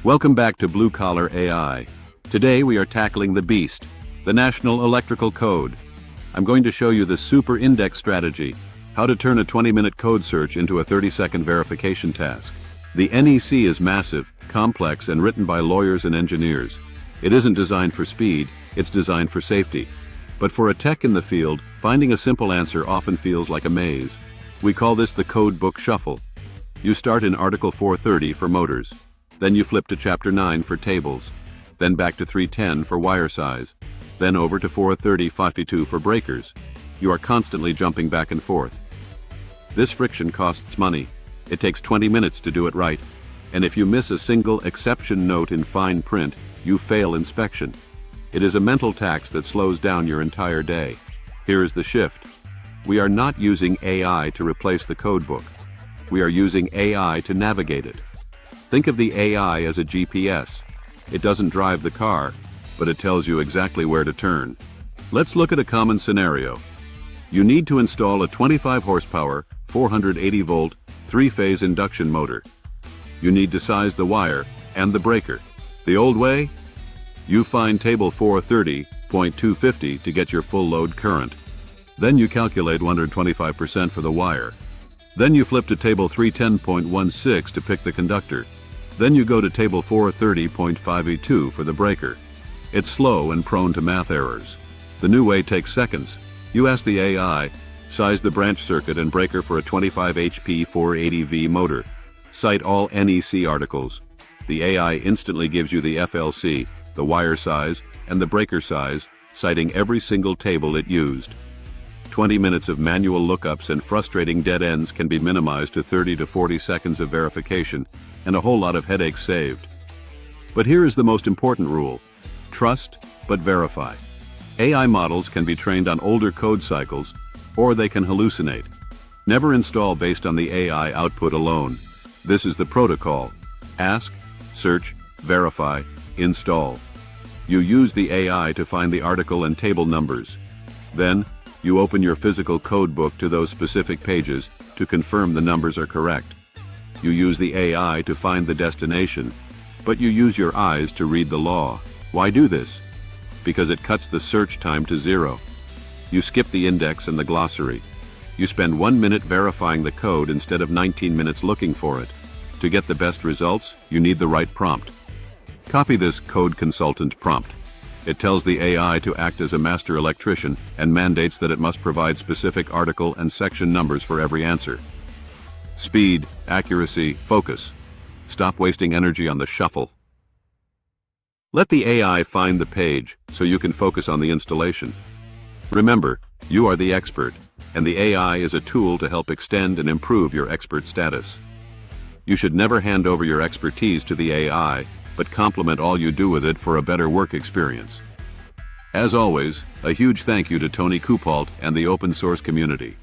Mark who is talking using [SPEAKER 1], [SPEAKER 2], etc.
[SPEAKER 1] Welcome back to Blue Collar AI. Today we are tackling the beast, the National Electrical Code. I'm going to show you the super index strategy, how to turn a 20-minute code search into a 30-second verification task. The NEC is massive, complex, and written by lawyers and engineers. It isn't designed for speed, it's designed for safety. But for a tech in the field, finding a simple answer often feels like a maze. We call this the code book shuffle. You start in Article 430 for motors. Then you flip to Chapter 9 for tables. Then back to 310 for wire size. Then over to 430.52 for breakers. You are constantly jumping back and forth. This friction costs money. It takes 20 minutes to do it right. And if you miss a single exception note in fine print, you fail inspection. It is a mental tax that slows down your entire day. Here is the shift. We are not using AI to replace the code book. We are using AI to navigate it. Think of the AI as a GPS. It doesn't drive the car, but it tells you exactly where to turn. Let's look at a common scenario. You need to install a 25 horsepower, 480 volt, 3-phase induction motor. You need to size the wire and the breaker. The old way? You find table 430.250 to get your full load current. Then you calculate 125% for the wire. Then you flip to table 310.16 to pick the conductor. Then you go to table 430.582 for the breaker. It's slow and prone to math errors. The new way takes seconds. You ask the AI, size the branch circuit and breaker for a 25 HP 480V motor. Cite all NEC articles. The AI instantly gives you the FLC, the wire size, and the breaker size, citing every single table it used. 20 minutes of manual lookups and frustrating dead ends can be minimized to 30 to 40 seconds of verification, and a whole lot of headaches saved. But here is the most important rule. Trust, but verify. AI models can be trained on older code cycles, or they can hallucinate. Never install based on the AI output alone. This is the protocol. Ask, search, verify, install. You use the AI to find the article and table numbers. Then, you open your physical code book to those specific pages to confirm the numbers are correct. You use the AI to find the destination, but you use your eyes to read the law. Why do this? Because it cuts the search time to 0. You skip the index and the glossary. You spend 1 minute verifying the code instead of 19 minutes looking for it. To get the best results, you need the right prompt. Copy this code consultant prompt. It tells the AI to act as a master electrician and mandates that it must provide specific article and section numbers for every answer. Speed, accuracy, focus. Stop wasting energy on the shuffle. Let the AI find the page so you can focus on the installation. Remember, you are the expert, and the AI is a tool to help extend and improve your expert status. You should never hand over your expertise to the AI, but complement all you do with it for a better work experience. As always, a huge thank you to Tony Coupalt and the open source community.